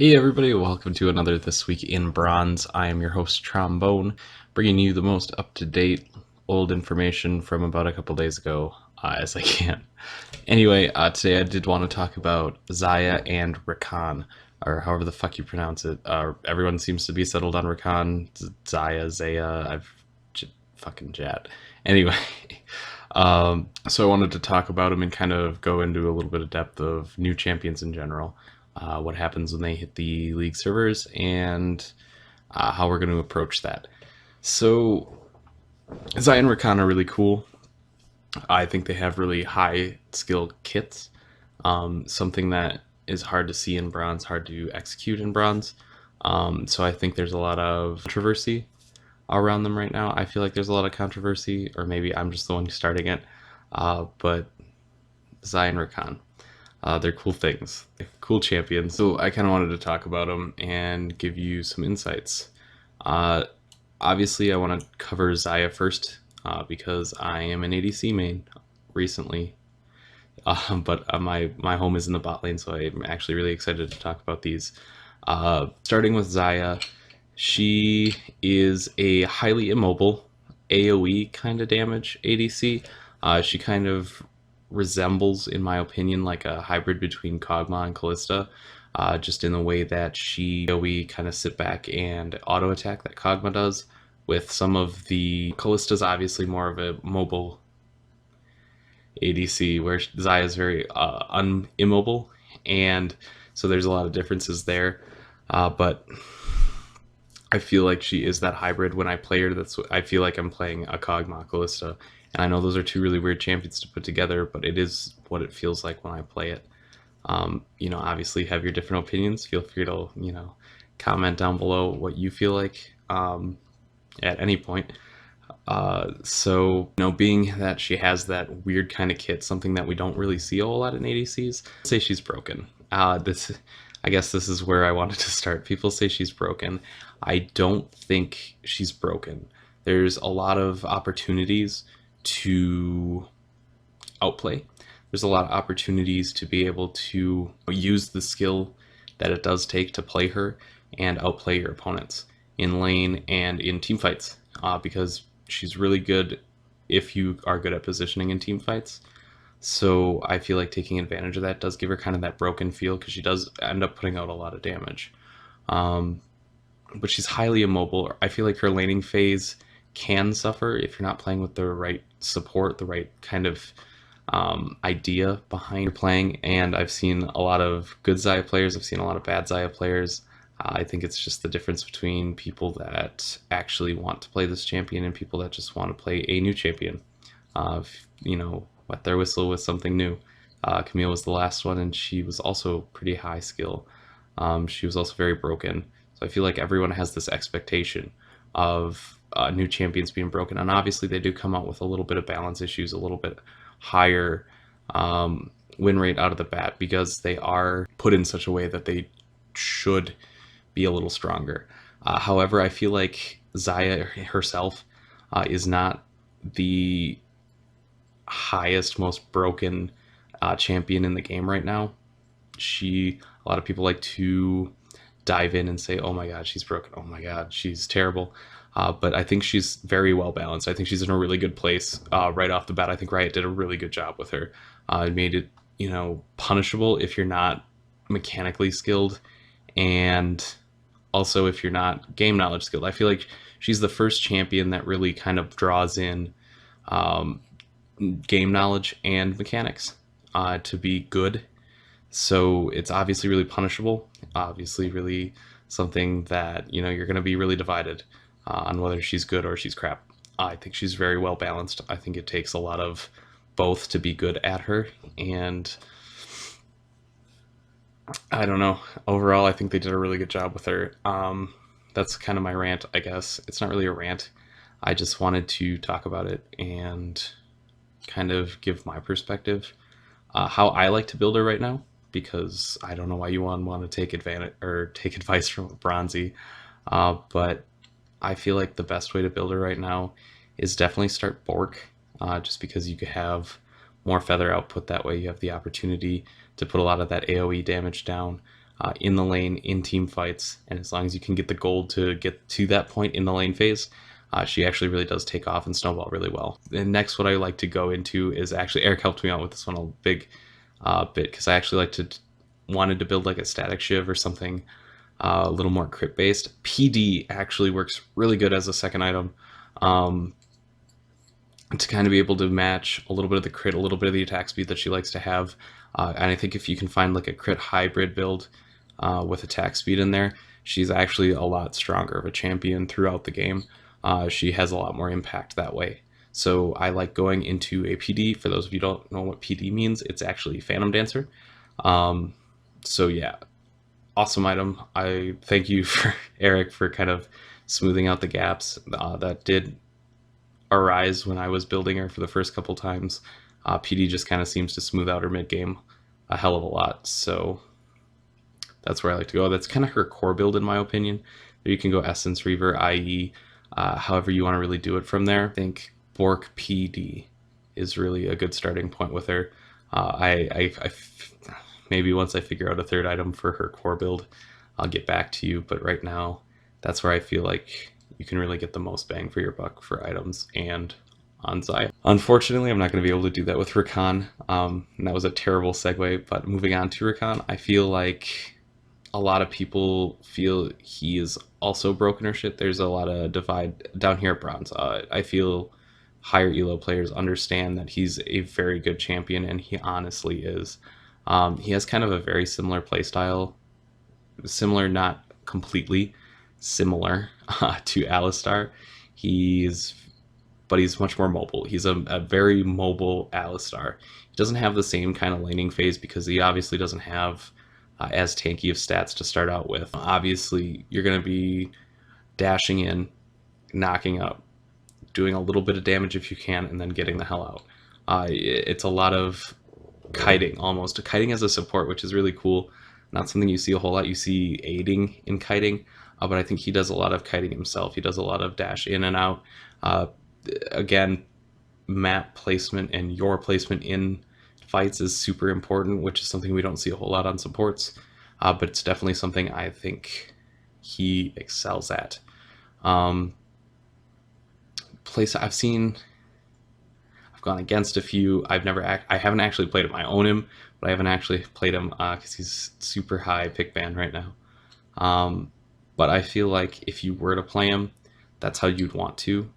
Hey everybody, welcome to another This Week in Bronze. I am your host Trombone, bringing you the most up-to-date old information from about a couple days ago as I can. Anyway, today I did want to talk about Xayah and Rakan, or however the fuck you pronounce it. Everyone seems to be settled on Rakan, Xayah, fucking chat. Anyway, so I wanted to talk about them and kind of go into a little bit of depth of new champions in general, what happens when they hit the league servers, and how we're going to approach that. So, Xayah and Rakan are really cool. I think they have really high skill kits, something that is hard to see in bronze, hard to execute in bronze. So I think there's a lot of controversy around them right now. I feel like there's a lot of controversy, or maybe I'm just the one starting it. But Xayah and Rakan, they're cool things, they're cool champions. So I kind of wanted to talk about them and give you some insights. Uh, Obviously, I want to cover Xayah first because I am an ADC main recently. But my home is in the bot lane, so I'm actually really excited to talk about these. Starting with Xayah, she is a highly immobile AoE kind of damage ADC. She kind of resembles, in my opinion, like a hybrid between Kog'Maw and Kalista, just in the way that she AoE kind of sit back and auto attack that Kog'Maw does. With some of the Kalista's obviously more of a mobile ADC, where Xayah is very immobile, and so there's a lot of differences there. But I feel like she is that hybrid when I play her. That's what I feel like I'm playing a Kog'Maw Kalista, and I know those are two really weird champions to put together, but it is what it feels like when I play it. Obviously have your different opinions. Feel free to comment down below what you feel like at any point. Being that she has that weird kind of kit, something that we don't really see a whole lot in ADCs, say she's broken. I guess this is where I wanted to start. People say she's broken. I don't think she's broken. There's a lot of opportunities to outplay. There's a lot of opportunities to be able to use the skill that it does take to play her and outplay your opponents in lane and in team fights, because she's really good if you are good at positioning in team fights. So I feel like taking advantage of that does give her kind of that broken feel, because she does end up putting out a lot of damage. But she's highly immobile. I feel like her laning phase can suffer if you're not playing with the right support, the right kind of idea behind your playing. And I've seen a lot of good Xayah players, I've seen a lot of bad Xayah players. I think it's just the difference between people that actually want to play this champion and people that just want to play a new champion. Wet their whistle with something new. Camille was the last one, and she was also pretty high skill. She was also very broken. So I feel like everyone has this expectation of new champions being broken, and obviously they do come out with a little bit of balance issues, a little bit higher win rate out of the bat, because they are put in such a way that they should be a little stronger. However, I feel like Xayah herself is not the highest, most broken champion in the game right now. A lot of people like to dive in and say, "Oh my God, she's broken. Oh my God, she's terrible." But I think she's very well balanced. I think she's in a really good place right off the bat. I think Riot did a really good job with her. It made it, punishable if you're not mechanically skilled, and also if you're not game knowledge skilled. I feel like she's the first champion that really kind of draws in um, game knowledge and mechanics to be good. So it's obviously really punishable, obviously really something that you're going to be really divided on whether she's good or she's crap. I think she's very well balanced. I think it takes a lot of both to be good at her, and I don't know. Overall, I think they did a really good job with her. That's kind of my rant, I guess. It's not really a rant. I just wanted to talk about it and kind of give my perspective, how I like to build her right now, because I don't know why you want to take advantage or take advice from a Bronzy, but I feel like the best way to build her right now is definitely start Bork, just because you could have more feather output that way. You have the opportunity to put a lot of that AoE damage down. in the lane in team fights, and as long as you can get the gold to get to that point in the lane phase, she actually really does take off and snowball really well. And next, what I like to go into is actually Eric helped me out with this one a big bit, because I actually wanted to build like a static shiv or something a little more crit based. PD actually works really good as a second item. To kind of be able to match a little bit of the crit, a little bit of the attack speed that she likes to have. And I think if you can find like a crit hybrid build with attack speed in there, she's actually a lot stronger of a champion throughout the game. She has a lot more impact that way. So I like going into a PD. For those of you who don't know what PD means, it's actually Phantom Dancer. So yeah, awesome item. I thank you for Eric for kind of smoothing out the gaps that did arise when I was building her for the first couple times. PD just kind of seems to smooth out her mid game a hell of a lot, so that's where I like to go. That's kind of her core build in my opinion. You can go Essence Reaver, IE, however you want to really do it from there. I think Bork PD is really a good starting point with her. Maybe once I figure out a third item for her core build, I'll get back to you, but right now that's where I feel like you can really get the most bang for your buck for items and on Xayah. Unfortunately, I'm not going to be able to do that with Rakan, and that was a terrible segue, but moving on to Rakan, I feel like a lot of people feel he is also broken or shit. There's a lot of divide down here at Bronze. I feel higher elo players understand that he's a very good champion, and he honestly is. He has kind of a very similar playstyle, similar, not completely similar, to Alistar. But he's much more mobile. He's a very mobile Alistar. He doesn't have the same kind of laning phase because he obviously doesn't have as tanky of stats to start out with. Obviously, you're going to be dashing in, knocking up, doing a little bit of damage if you can, and then getting the hell out. It's a lot of kiting, almost. Kiting as a support, which is really cool. Not something you see a whole lot. You see aiding in kiting, but I think he does a lot of kiting himself. He does a lot of dash in and out. Again, map placement and your placement in fights is super important, which is something we don't see a whole lot on supports, but it's definitely something I think he excels at. I've gone against a few. I haven't actually played him. I own him, but I haven't actually played him because he's super high pick ban right now. But I feel like if you were to play him, that's how you'd want to.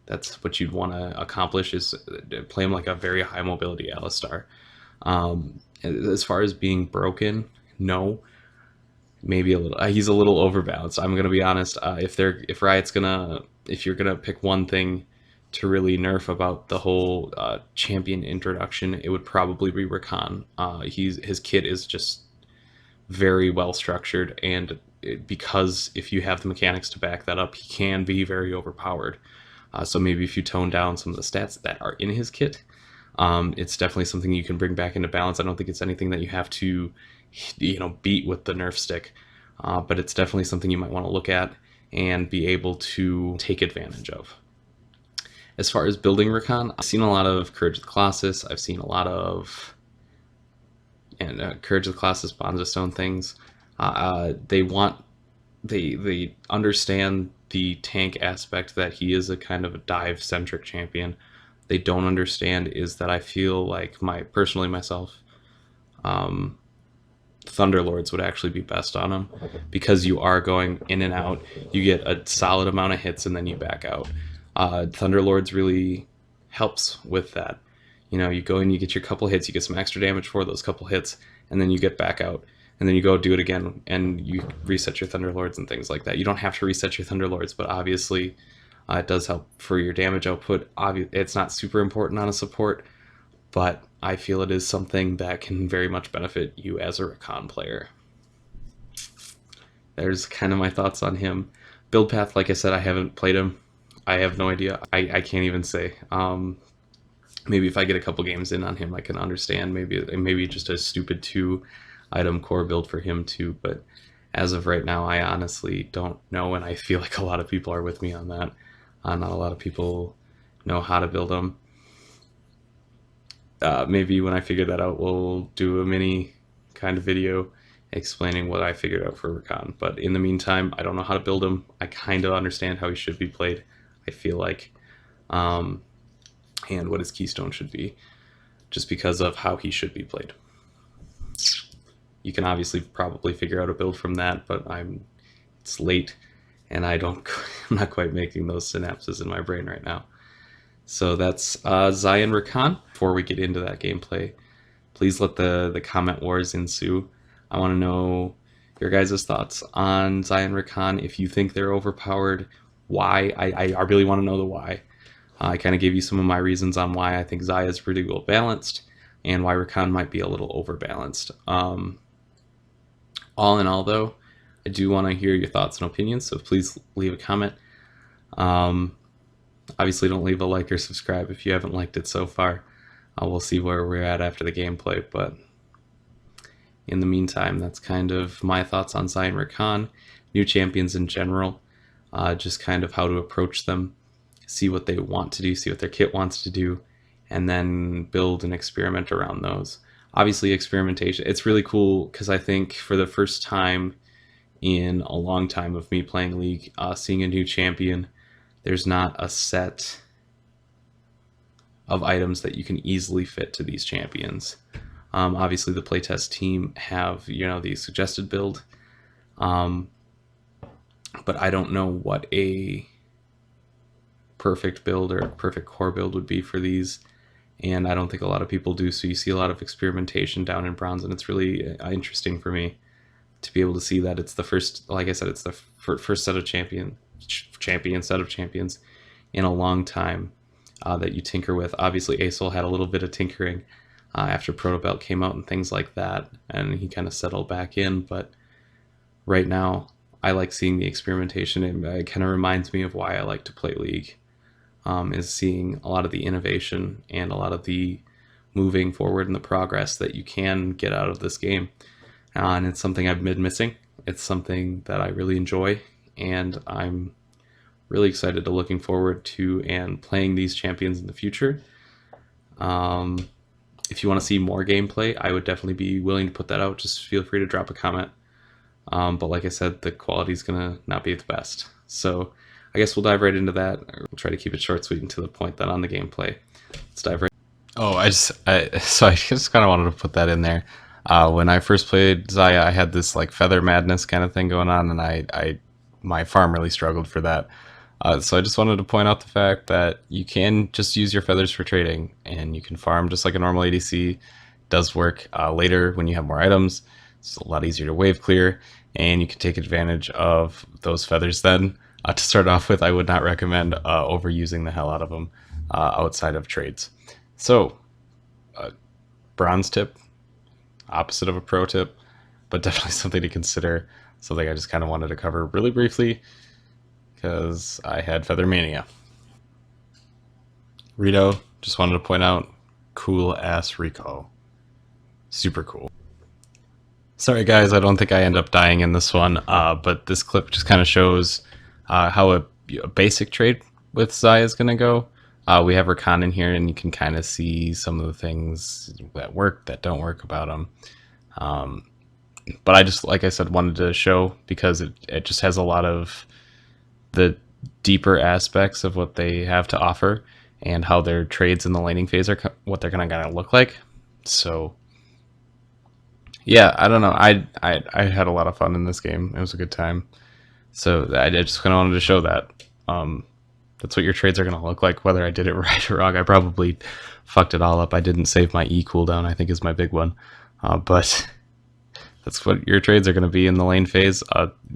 That's what you'd want to accomplish, is play him like a very high mobility Alistar. As far as being broken, no, maybe a little. He's a little overbalanced. I'm gonna be honest. If you're gonna pick one thing to really nerf about the whole champion introduction, it would probably be Rakan. His kit is just very well structured, and because if you have the mechanics to back that up, he can be very overpowered. So maybe if you tone down some of the stats that are in his kit, it's definitely something you can bring back into balance. I don't think it's anything that you have to, beat with the nerf stick, but it's definitely something you might want to look at and be able to take advantage of. As far as building Rakan, I've seen a lot of Courage of the Colossus. I've seen a lot of Courage of the Colossus, Bonds of Stone things. They understand the tank aspect, that he is a kind of a dive centric champion. They don't understand is that I feel like myself, Thunderlords would actually be best on him, because you are going in and out. You get a solid amount of hits and then you back out. Thunderlords really helps with that. You go and you get your couple hits, you get some extra damage for those couple hits, and then you get back out. And then you go do it again, and you reset your Thunderlords and things like that. You don't have to reset your Thunderlords, but obviously it does help for your damage output. It's not super important on a support, but I feel it is something that can very much benefit you as a Rakan player. There's kind of my thoughts on him. Build path, like I said, I haven't played him. I have no idea. I can't even say. Maybe if I get a couple games in on him, I can understand. Maybe just a stupid 2-item core build for him too, but as of right now, I honestly don't know, and I feel like a lot of people are with me on that. Not a lot of people know how to build them. Maybe when I figure that out, we'll do a mini kind of video explaining what I figured out for Rakan. But in the meantime, I don't know how to build him. I kind of understand how he should be played, I feel like, um, and what his keystone should be, just because of how he should be played. You can obviously probably figure out a build from that, but it's late, and I'm not quite making those synapses in my brain right now. So that's Xayah and Rakan. Before we get into that gameplay, please let the comment wars ensue. I want to know your guys' thoughts on Xayah and Rakan. If you think they're overpowered, why? I really want to know the why. I kind of gave you some of my reasons on why I think Xayah is pretty well balanced and why Rakan might be a little overbalanced. All in all, though, I do want to hear your thoughts and opinions, so please leave a comment. Obviously, don't leave a like or subscribe if you haven't liked it so far. We'll see where we're at after the gameplay, but in the meantime, that's kind of my thoughts on Xayah and Rakan, new champions in general, just kind of how to approach them, see what they want to do, see what their kit wants to do, and then build and experiment around those. Obviously, experimentation, it's really cool because I think for the first time in a long time of me playing League, seeing a new champion, there's not a set of items that you can easily fit to these champions. Obviously, the playtest team have the suggested build, but I don't know what a perfect build or a perfect core build would be for these, and I don't think a lot of people do. So you see a lot of experimentation down in bronze, and it's really interesting for me to be able to see that it's the first, like I said, it's the first set of champion set of champions in a long time that you tinker with. Obviously, Acel had a little bit of tinkering after Protobelt came out and things like that, and he kind of settled back in. But right now, I like seeing the experimentation. It kind of reminds me of why I like to play League, is seeing a lot of the innovation and a lot of the moving forward and the progress that you can get out of this game. And it's something I've been missing. It's something that I really enjoy, and I'm really excited to looking forward to and playing these champions in the future. If you want to see more gameplay, I would definitely be willing to put that out. Just feel free to drop a comment. But like I said, the quality is going to not be the best. So I guess we'll dive right into that. We'll try to keep it short, sweet, and to the point then on the gameplay. Let's dive right. Oh, I just kind of wanted to put that in there. When I first played Xayah, I had this like feather madness kind of thing going on, and my farm really struggled for that. So I just wanted to point out the fact that you can just use your feathers for trading, and you can farm just like a normal ADC. It does work later when you have more items. It's a lot easier to wave clear, and you can take advantage of those feathers then. To start off with, I would not recommend overusing the hell out of them outside of trades. So, bronze tip, opposite of a pro tip, but definitely something to consider. Something I just kind of wanted to cover really briefly because I had Feather Mania. Rito, just wanted to point out, cool ass recall. Super cool. Sorry guys, I don't think I end up dying in this one, but this clip just kind of shows how a basic trade with Xayah is going to go. We have Rakan in here, and you can kind of see some of the things that work, that don't work about him. But I just, like I said, wanted to show because it just has a lot of the deeper aspects of what they have to offer and how their trades in the laning phase are what they're going to look like. So yeah, I don't know. I had a lot of fun in this game. It was a good time. So I just kind of wanted to show that. That's what your trades are going to look like, whether I did it right or wrong. I probably fucked it all up. I didn't save my E cooldown, I think is my big one. But that's what your trades are going to be in the lane phase.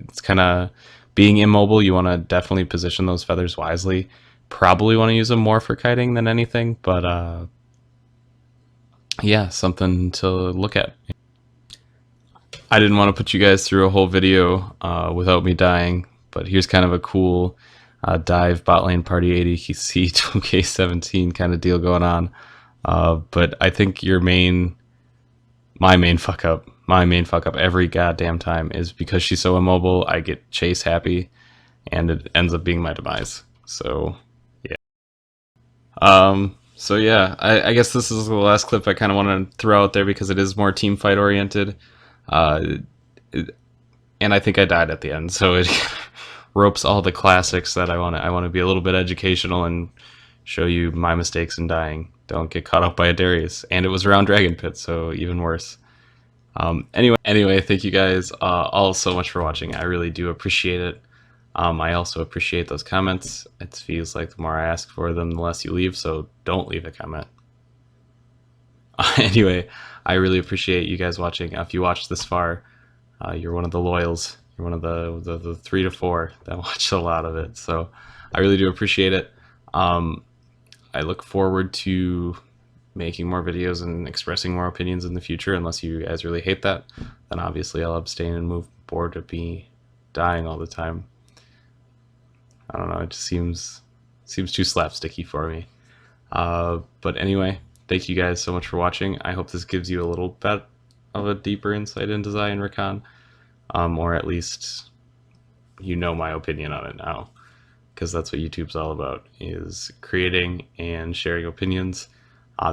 It's kind of being immobile. You want to definitely position those feathers wisely. Probably want to use them more for kiting than anything, but yeah, something to look at. I didn't want to put you guys through a whole video without me dying, but here's kind of a cool dive bot lane party ADC 2K17 kind of deal going on. But I think my main fuck up every goddamn time is because she's so immobile, I get chase happy, and it ends up being my demise. So yeah. So yeah, I guess this is the last clip I kind of want to throw out there because it is more team fight oriented. and I think I died at the end, so it ropes all the classics that I want to be a little bit educational and show you my mistakes in dying. Don't get caught up by a Darius, and it was around Dragon Pit, so even worse. Anyway, thank you guys all so much for watching. I really do appreciate it. I also appreciate those comments. It feels like the more I ask for them, the less you leave, so don't leave a comment. Anyway, I really appreciate you guys watching. If you watched this far, you're one of the loyals. You're one of the 3 to 4 that watched a lot of it. So I really do appreciate it. I look forward to making more videos and expressing more opinions in the future. Unless you guys really hate that, then obviously I'll abstain and move forward to be dying all the time. I don't know. It just seems too slapsticky for me. But anyway, thank you guys so much for watching. I hope this gives you a little bit of a deeper insight into Xayah and Rakan, or at least you know my opinion on it now, because that's what YouTube's all about, is creating and sharing opinions.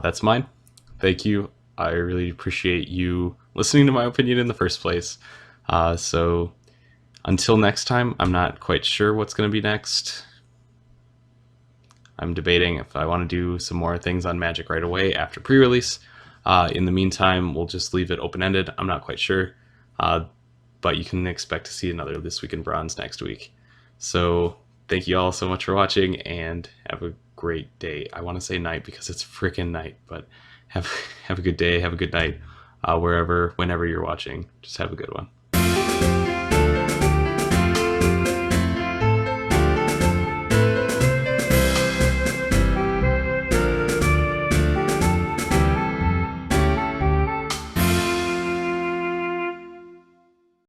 That's mine. Thank you. I really appreciate you listening to my opinion in the first place. So until next time, I'm not quite sure what's going to be next. I'm debating if I want to do some more things on Magic right away after pre-release. In the meantime, we'll just leave it open-ended. I'm not quite sure. But you can expect to see another This Week in Bronze next week. So thank you all so much for watching, and have a great day. I want to say night because it's freaking night, but have a good day, have a good night, wherever, whenever you're watching. Just have a good one.